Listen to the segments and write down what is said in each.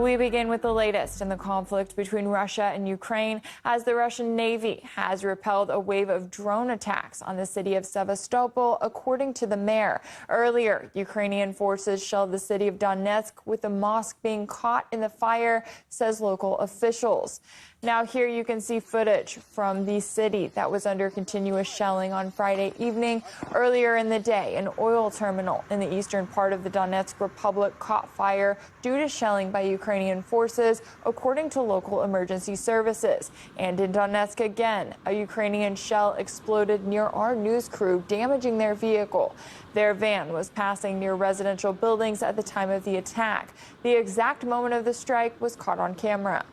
We begin with the latest in the conflict between Russia and Ukraine as the Russian Navy has repelled a wave of drone attacks on the city of Sevastopol, according to the mayor. Earlier, Ukrainian forces shelled the city of Donetsk, with the mosque being caught in the fire, says local officials. Now here you can see footage from the city that was under continuous shelling on Friday evening. Earlier in the day, an oil terminal in the eastern part of the Donetsk Republic caught fire due to shelling by Ukrainian forces, according to local emergency services. And in Donetsk again, a Ukrainian shell exploded near our news crew, damaging their vehicle. Their van was passing near residential buildings at the time of the attack. The exact moment of the strike was caught on camera.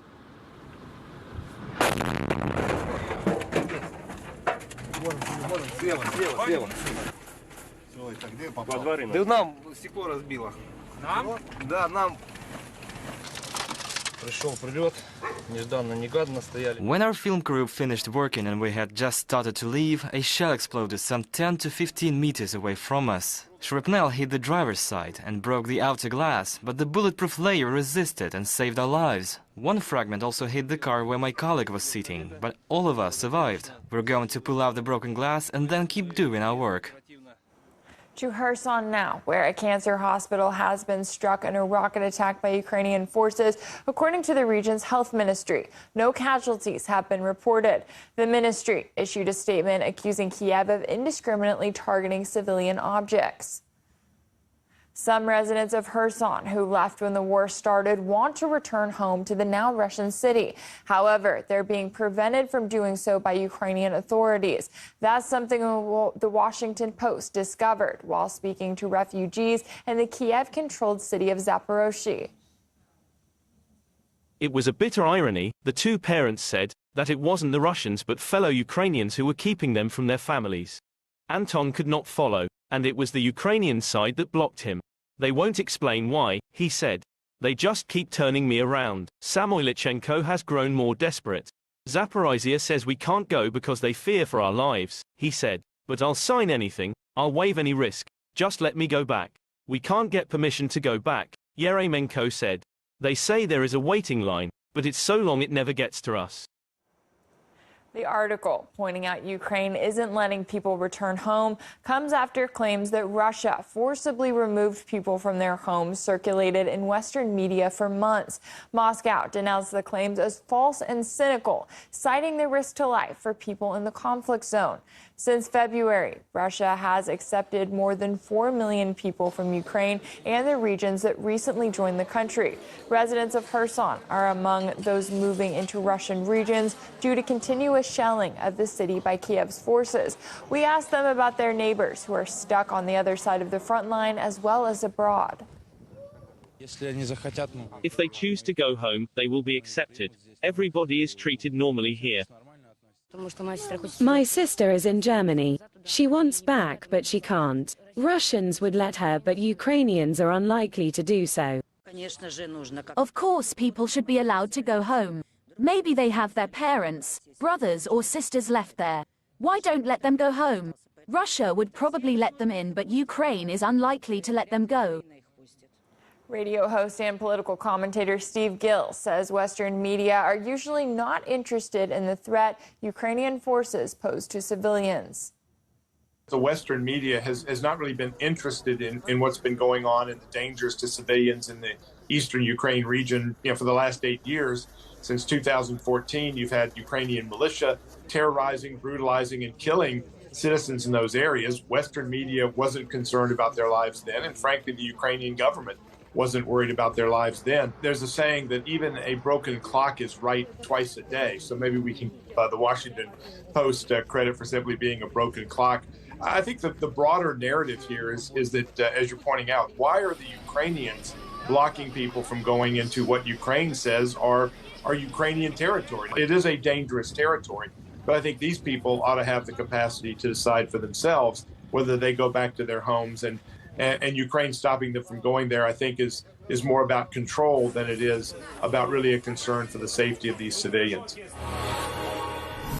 Да нам стекло разбило. Нам? Да, нам. Пришел прилет, нежданно-негаданно стояли. When our film crew finished working and we had just started to leave, a shell exploded some 10 to 15 meters away from us. Shrapnel hit the driver's side and broke the outer glass, but the bulletproof layer resisted and saved our lives. One fragment also hit the car where my colleague was sitting, but all of us survived. We're going to pull out the broken glass and then keep doing our work. To Kherson now, where a cancer hospital has been struck in a rocket attack by Ukrainian forces, according to the region's health ministry. No casualties have been reported. The ministry issued a statement accusing Kiev of indiscriminately targeting civilian objects. Some residents of Kherson who left when the war started want to return home to the now Russian city. However, they're being prevented from doing so by Ukrainian authorities. That's something the Washington Post discovered while speaking to refugees in the Kiev-controlled city of Zaporozhye. It was a bitter irony, the two parents said, that it wasn't the Russians but fellow Ukrainians who were keeping them from their families. Anton could not follow, and it was the Ukrainian side that blocked him. They won't explain why, he said. They just keep turning me around. Samoylichenko has grown more desperate. Zaporizhia says we can't go because they fear for our lives, he said. But I'll sign anything, I'll waive any risk, just let me go back. We can't get permission to go back, Yeremenko said. They say there is a waiting line, but it's so long it never gets to us. The article pointing out Ukraine isn't letting people return home comes after claims that Russia forcibly removed people from their homes circulated in Western media for months. Moscow denounced the claims as false and cynical, citing the risk to life for people in the conflict zone. Since February, Russia has accepted more than 4 million people from Ukraine and the regions that recently joined the country. Residents of Kherson are among those moving into Russian regions due to continuous shelling of the city by Kiev's forces. We asked them about their neighbors who are stuck on the other side of the front line as well as abroad. If they choose to go home, they will be accepted. Everybody is treated normally here. My sister is in Germany. She wants back, but she can't. Russians would let her, but Ukrainians are unlikely to do so. Of course, people should be allowed to go home. Maybe they have their parents, brothers or sisters left there. Why don't let them go home? Russia would probably let them in, but Ukraine is unlikely to let them go. Radio host and political commentator Steve Gill says Western media are usually not interested in the threat Ukrainian forces pose to civilians. The Western media has not really been interested in what's been going on and the dangers to civilians in the eastern Ukraine region. For the last 8 years, since 2014, you've had Ukrainian militia terrorizing, brutalizing, and killing citizens in those areas. Western media wasn't concerned about their lives then, and frankly, the Ukrainian government wasn't worried about their lives then. There's a saying that even a broken clock is right twice a day. So maybe we can give the Washington Post credit for simply being a broken clock. I think that the broader narrative here is that, as you're pointing out, why are the Ukrainians blocking people from going into what Ukraine says are Ukrainian territory? It is a dangerous territory, but I think these people ought to have the capacity to decide for themselves whether they go back to their homes, and Ukraine stopping them from going there, I think, is more about control than it is about really a concern for the safety of these civilians.